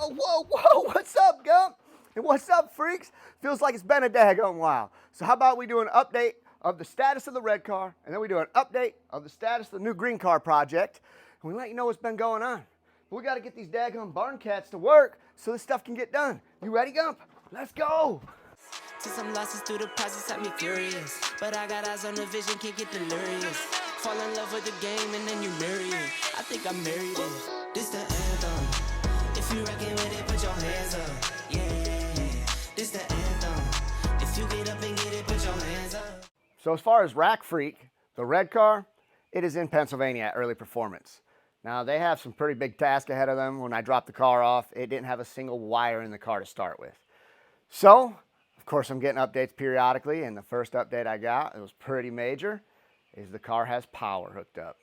whoa, what's up, Gump? And what's up, freaks? Feels like it's been a daggone while. So how about we do an update of the status of the red car, and then we do an update of the status of the new green car project, and we let you know what's been going on. But we got to get these daggone barn cats to work so this stuff can get done. You ready, Gump? Let's go. To some losses through the process had me furious, but I got eyes on the vision, can't get delirious. Fall in love with the game and then you marry it. I think I married it. This the anthem. If you reckon with it, put your hands up. Yeah, this the anthem. If you get up and get it, put your hands up. So as far as Rack Freak, the red car, it is in Pennsylvania at Early Performance. Now they have some pretty big task ahead of them. When I dropped the car off, it didn't have a single wire in the car to start with. So, of course, I'm getting updates periodically, and the first update I got, it was pretty major, is the car has power hooked up.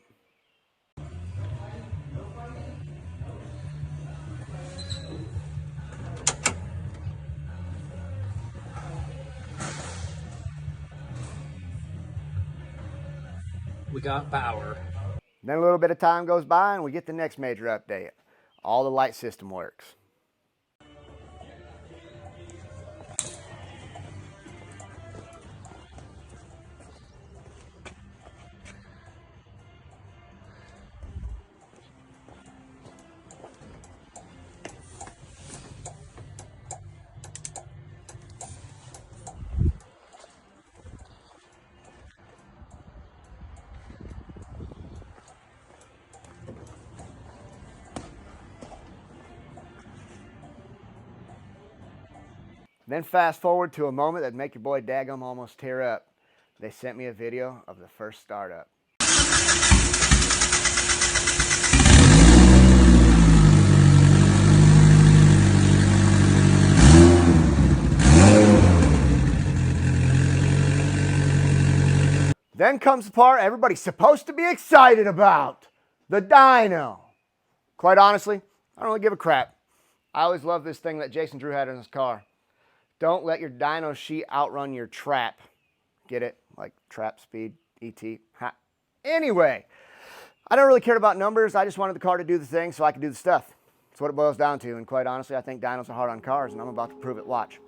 We got power. Then a little bit of time goes by and we get the next major update. All the light system works. Then fast forward to a moment that'd make your boy daggum almost tear up. They sent me a video of the first startup. Then comes the part everybody's supposed to be excited about, the dyno. Quite honestly, I don't really give a crap. I always loved this thing that Jason Drew had in his car. Don't let your dyno sheet outrun your trap. Get it? Like trap speed, ET. Ha. Anyway, I don't really care about numbers. I just wanted the car to do the thing so I could do the stuff. That's what it boils down to. And quite honestly, I think dynos are hard on cars, and I'm about to prove it. Watch.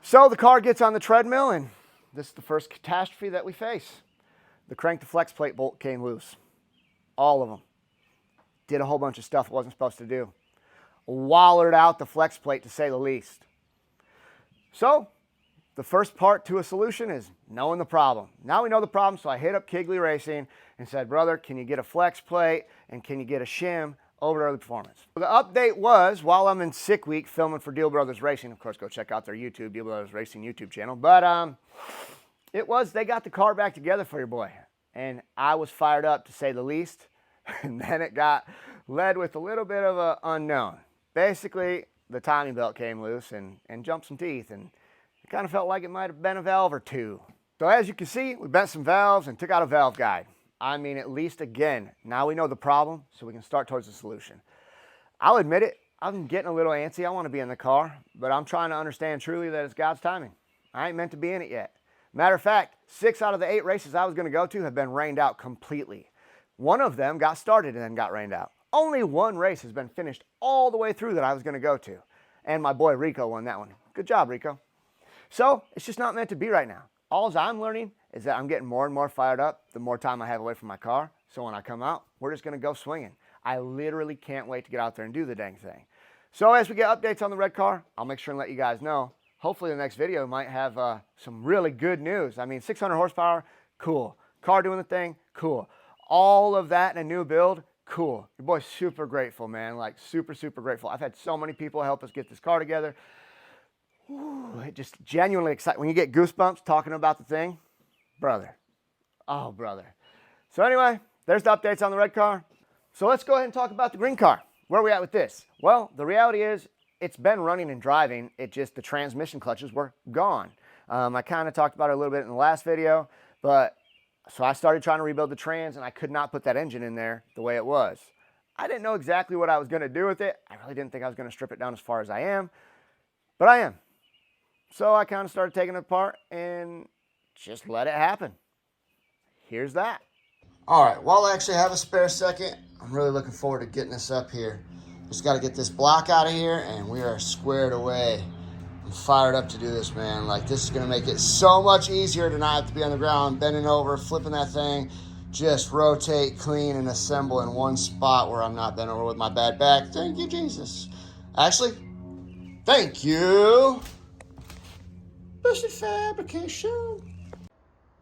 So the car gets on the treadmill, and this is the first catastrophe that we face. The crank to flex plate bolt came loose. All of them. Did a whole bunch of stuff it wasn't supposed to do. Wallered out the flex plate, to say the least. So the first part to a solution is knowing the problem. Now we know the problem, so I hit up Kigley Racing and said, brother, can you get a flex plate and can you get a shim over to Early Performance? The update was, while I'm in sick week filming for Deal Brothers Racing, of course, go check out their YouTube, Deal Brothers Racing YouTube channel, but it was, they got the car back together for your boy. And I was fired up, to say the least. And then it got led with a little bit of an unknown. Basically, the timing belt came loose and jumped some teeth, and it kind of felt like it might have been a valve or two. So as you can see, we bent some valves and took out a valve guide. I mean, at least again, now we know the problem, so we can start towards the solution. I'll admit it, I'm getting a little antsy. I want to be in the car, but I'm trying to understand truly that it's God's timing. I ain't meant to be in it yet. Matter of fact, 6 out of the 8 races I was going to go to have been rained out completely. One of them got started and then got rained out. Only one race has been finished all the way through that I was going to go to. And my boy Rico won that one. Good job, Rico. So it's just not meant to be right now. All I'm learning is that I'm getting more and more fired up the more time I have away from my car. So when I come out, we're just going to go swinging. I literally can't wait to get out there and do the dang thing. So as we get updates on the red car, I'll make sure and let you guys know. Hopefully the next video might have some really good news. I mean, 600 horsepower, cool. Car doing the thing, cool. All of that in a new build, cool. Your boy's super grateful, man. Like super, super grateful. I've had so many people help us get this car together. Ooh, it just genuinely exciting. When you get goosebumps talking about the thing, brother. Oh, brother. So anyway, there's the updates on the red car. So let's go ahead and talk about the green car. Where are we at with this? Well, the reality is it's been running and driving. It just, the transmission clutches were gone. I kind of talked about it a little bit in the last video, but so I started trying to rebuild the trans and I could not put that engine in there the way it was. I didn't know exactly what I was going to do with it. I really didn't think I was going to strip it down as far as I am, but I am. So I kind of started taking it apart and just let it happen. Here's that. All right, while I actually have a spare second, I'm really looking forward to getting this up here. Just got to get this block out of here and we are squared away. I'm fired up to do this, man. Like, this is going to make it so much easier to not have to be on the ground, bending over, flipping that thing. Just rotate, clean, and assemble in one spot where I'm not bent over with my bad back. Thank you, Jesus. Actually, thank you. Boosted fabrication.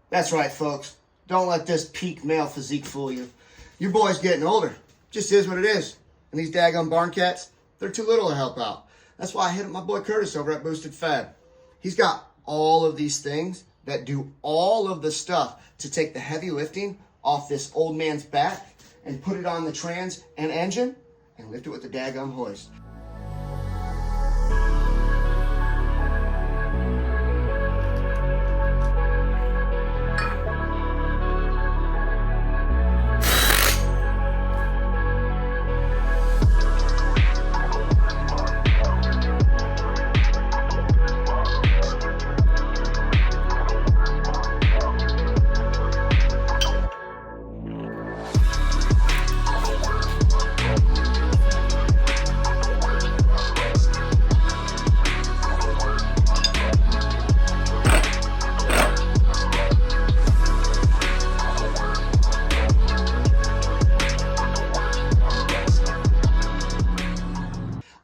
That's right, folks. Don't let this peak male physique fool you. Your boy's getting older. Just is what it is. And these daggone barn cats, they're too little to help out. That's why I hit up my boy Curtis over at Boosted Fab. He's got all of these things that do all of the stuff to take the heavy lifting off this old man's back and put it on the trans and engine and lift it with the daggum hoist.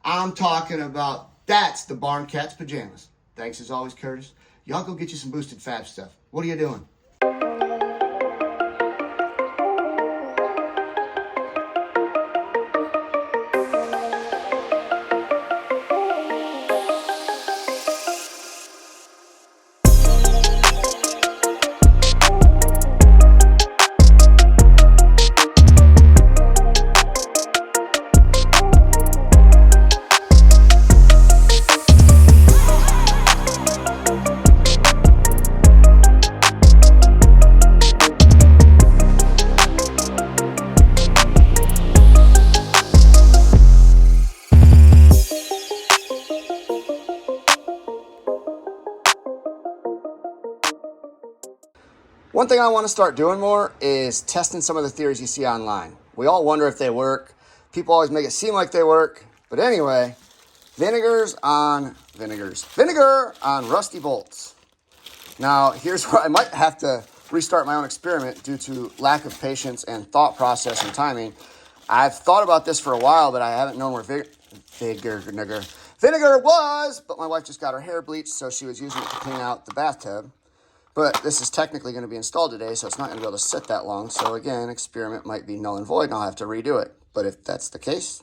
I'm talking about, that's the Barn Cat's pajamas. Thanks as always, Curtis. Y'all go get you some Boosted Fab stuff. What are you doing? One thing I want to start doing more is testing some of the theories you see online. We all wonder if they work. People always make it seem like they work. But anyway, vinegar on rusty bolts. Now, here's where I might have to restart my own experiment due to lack of patience and thought process and timing. I've thought about this for a while, but I haven't known where vinegar was. But my wife just got her hair bleached, so she was using it to clean out the bathtub. But this is technically going to be installed today, so it's not going to be able to sit that long. So again, experiment might be null and void, and I'll have to redo it. But if that's the case,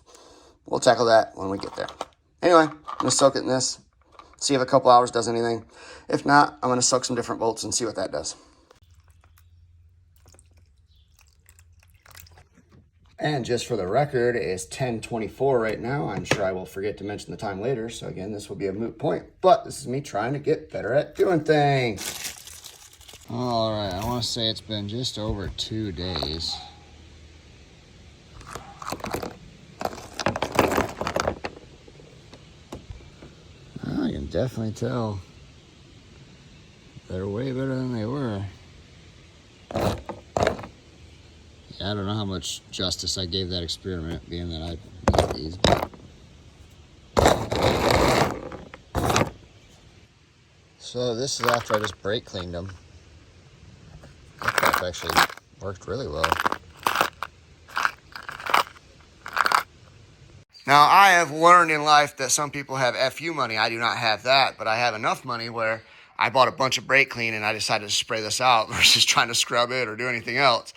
we'll tackle that when we get there. Anyway, I'm going to soak it in this, see if a couple hours does anything. If not, I'm going to soak some different bolts and see what that does. And just for the record, it's 10:24 right now. I'm sure I will forget to mention the time later. So again, this will be a moot point. But this is me trying to get better at doing things. All right, I want to say it's been just over 2 days. I can definitely tell they're way better than they were. Yeah, I don't know how much justice I gave that experiment, being that I made these. So this is after I just brake cleaned them. That crap actually worked really well. Now, I have learned in life that some people have FU money. I do not have that, but I have enough money where I bought a bunch of brake clean and I decided to spray this out versus trying to scrub it or do anything else.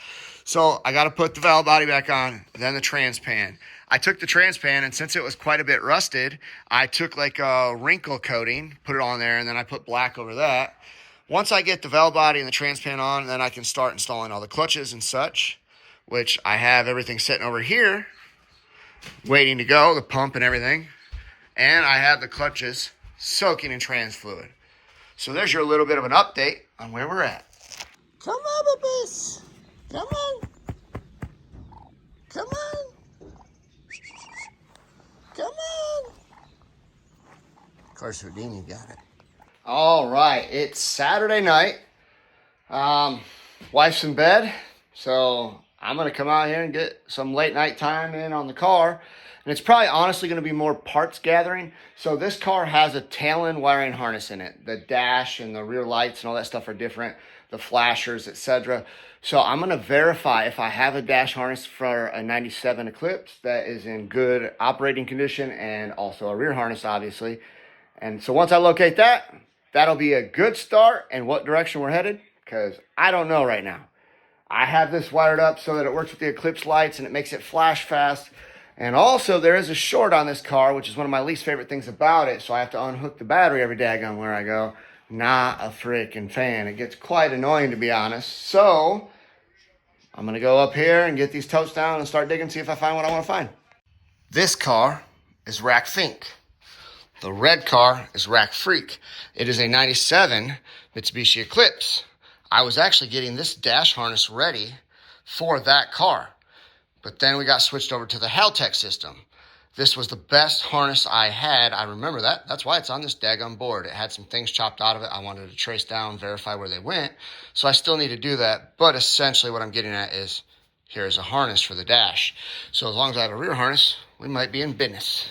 So I got to put the valve body back on, then the transpan. I took the transpan, and since it was quite a bit rusted, I took like a wrinkle coating, put it on there, and then I put black over that. Once I get the valve body and the transpan on, then I can start installing all the clutches and such, which I have everything sitting over here, waiting to go, the pump and everything. And I have the clutches soaking in trans fluid. So there's your little bit of an update on where we're at. Come on, babies. Come on. Come on. Come on. Of course, Houdini got it. All right, it's Saturday night. Wife's in bed, so I'm going to come out here and get some late night time in on the car. And it's probably honestly going to be more parts gathering. So this car has a tail end wiring harness in it. The dash and the rear lights and all that stuff are different. The flashers, etc. So I'm going to verify if I have a dash harness for a 97 Eclipse that is in good operating condition, and also a rear harness, obviously. And so once I locate that, that'll be a good start and what direction we're headed, because I don't know right now. I have this wired up so that it works with the Eclipse lights and it makes it flash fast. And also there is a short on this car, which is one of my least favorite things about it. So I have to unhook the battery every daggone where I go. Not a freaking fan. It gets quite annoying, to be honest. So I'm going to go up here and get these totes down and start digging, see if I find what I want to find. This car is Rack Fink. The red car is Rack Freak. It is a 97 Mitsubishi Eclipse. I was actually getting this dash harness ready for that car. But then we got switched over to the Haltech system. This was the best harness I had. I remember that. That's why it's on this daggum board. It had some things chopped out of it. I wanted to trace down, verify where they went. So I still need to do that. But essentially what I'm getting at is here's a harness for the dash. So as long as I have a rear harness, we might be in business.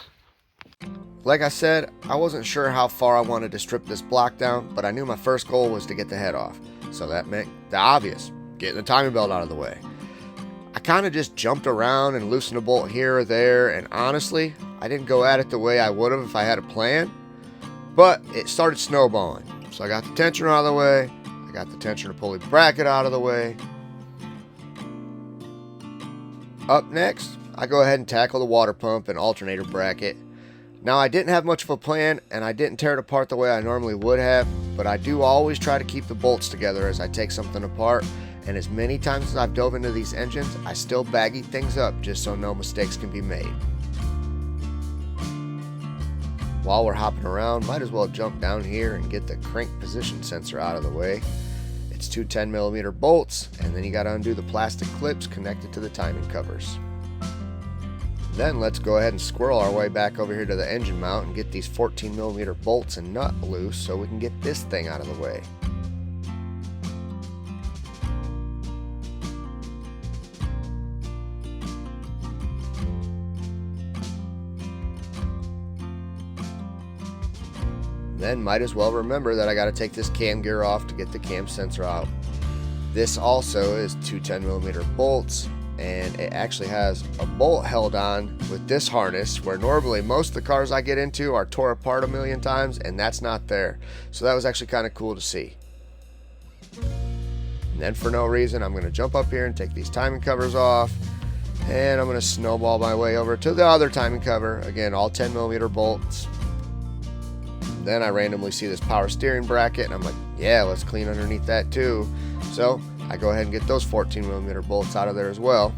Like I said, I wasn't sure how far I wanted to strip this block down, but I knew my first goal was to get the head off. So that meant the obvious, getting the timing belt out of the way. I kind of just jumped around and loosened a bolt here or there, and honestly, I didn't go at it the way I would have if I had a plan, but it started snowballing. So I got the tensioner out of the way, I got the tensioner pulley bracket out of the way. Up next, I go ahead and tackle the water pump and alternator bracket. Now, I didn't have much of a plan, and I didn't tear it apart the way I normally would have, but I do always try to keep the bolts together as I take something apart, and as many times as I've dove into these engines, I still baggy things up just so no mistakes can be made. While we're hopping around, might as well jump down here and get the crank position sensor out of the way. It's two 10mm bolts, and then you got to undo the plastic clips connected to the timing covers. Then let's go ahead and squirrel our way back over here to the engine mount and get these 14mm bolts and nut loose so we can get this thing out of the way. Then might as well remember that I got to take this cam gear off to get the cam sensor out. This also is two 10mm bolts, and it actually has a bolt held on with this harness, where normally most of the cars I get into are tore apart a million times, and that's not there. So that was actually kind of cool to see. And then for no reason, I'm going to jump up here and take these timing covers off, and I'm going to snowball my way over to the other timing cover. Again, all 10mm bolts. Then I randomly see this power steering bracket, and I'm like, yeah, let's clean underneath that too. So I go ahead and get those 14mm bolts out of there as well.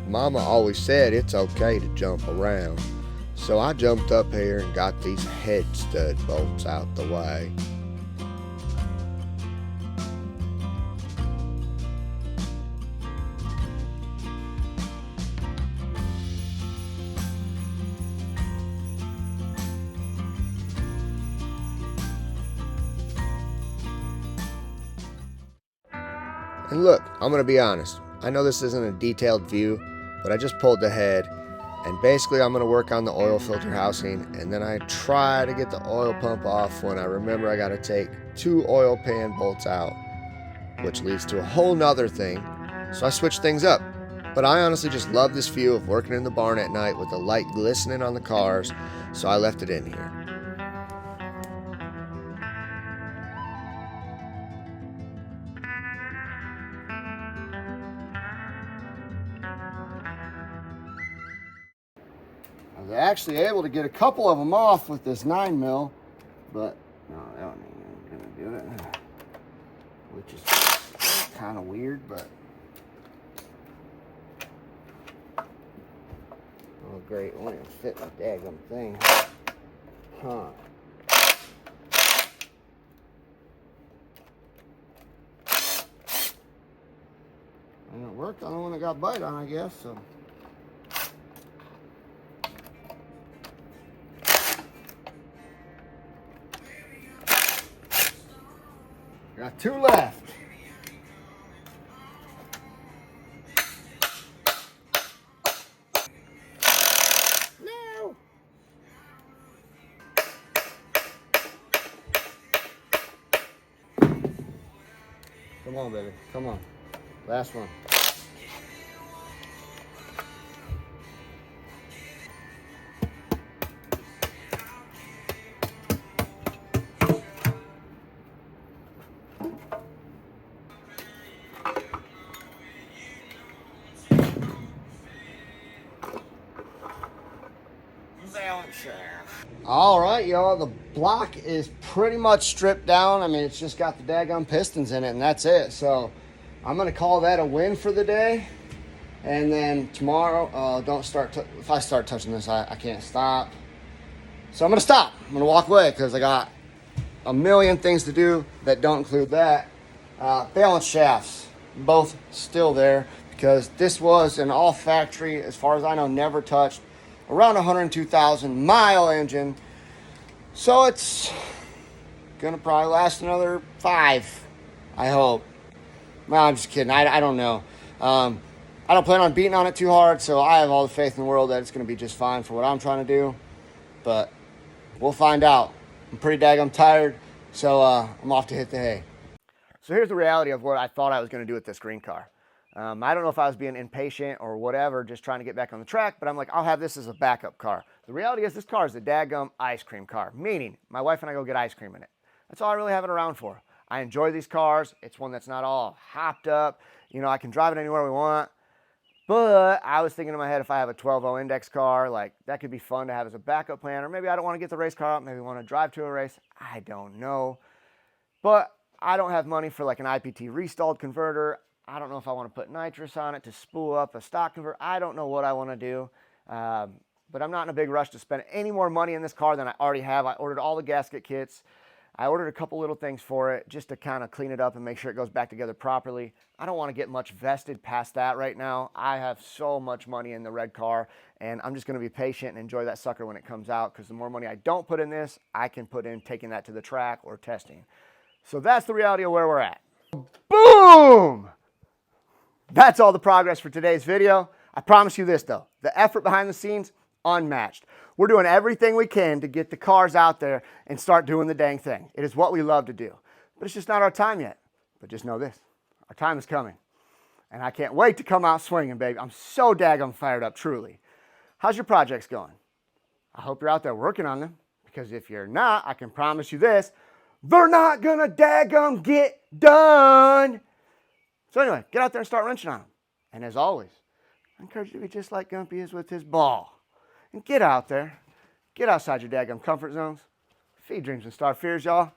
Mama always said it's okay to jump around, so I jumped up here and got these head stud bolts out the way. And look, I'm going to be honest, I know this isn't a detailed view, but I just pulled the head, and basically I'm going to work on the oil filter housing, and then I try to get the oil pump off when I remember I got to take two oil pan bolts out, which leads to a whole nother thing, so I switched things up. But I honestly just love this view of working in the barn at night with the light glistening on the cars, so I left it in here. was actually able to get a couple of them off with this 9mm, but no, that one ain't gonna do it. Which is kind of weird, but oh great, it won't even fit my daggum thing. Huh. And it worked on the one that got bite on, I guess, so. Got 2 left. No. Come on, baby. Come on. Last one. All right, y'all, the block is pretty much stripped down. I mean, it's just got the daggum pistons in it, and that's it. So I'm gonna call that a win for the day. And then tomorrow, don't start, if I start touching this, I can't stop. So I'm gonna stop. I'm gonna walk away because I got a million things to do that don't include that. Balance shafts, both still there because this was an all factory, as far as I know, never touched. Around 102,000 mile engine. So it's gonna probably last another 5, I hope. Well, I'm just kidding. I don't know. I don't plan on beating on it too hard, so I have all the faith in the world that it's gonna be just fine for what I'm trying to do. But we'll find out. I'm pretty daggum tired, so I'm off to hit the hay. So here's the reality of what I thought I was gonna do with this green car. I don't know if I was being impatient or whatever, just trying to get back on the track, but I'm like, I'll have this as a backup car. The reality is this car is a daggum ice cream car, meaning my wife and I go get ice cream in it. That's all I really have it around for. I enjoy these cars. It's one that's not all hopped up. You know, I can drive it anywhere we want. But I was thinking in my head, if I have a 12.0 index car, like that could be fun to have as a backup plan. Or maybe I don't want to get the race car out. Maybe I want to drive to a race. I don't know. But I don't have money for like an IPT restalled converter. I don't know if I want to put nitrous on it to spool up a stock converter. I don't know what I want to do. But I'm not in a big rush to spend any more money in this car than I already have. I ordered all the gasket kits. I ordered a couple little things for it just to kind of clean it up and make sure it goes back together properly. I don't want to get much vested past that right now. I have so much money in the red car, and I'm just going to be patient and enjoy that sucker when it comes out, because the more money I don't put in this, I can put in taking that to the track or testing. So that's the reality of where we're at. Boom! That's all the progress for today's video. I promise you this though, the effort behind the scenes, unmatched. We're doing everything we can to get the cars out there and start doing the dang thing. It is what we love to do, but it's just not our time yet. But just know this, our time is coming, and I can't wait to come out swinging, baby. I'm so daggum fired up, truly. How's your projects going? I hope you're out there working on them, because if you're not, I can promise you this, they're not gonna daggum get done. So anyway, get out there and start wrenching on them. And as always, I encourage you to be just like Gumpy is with his ball. And get out there. Get outside your daggum comfort zones. Feed dreams and start fears, y'all.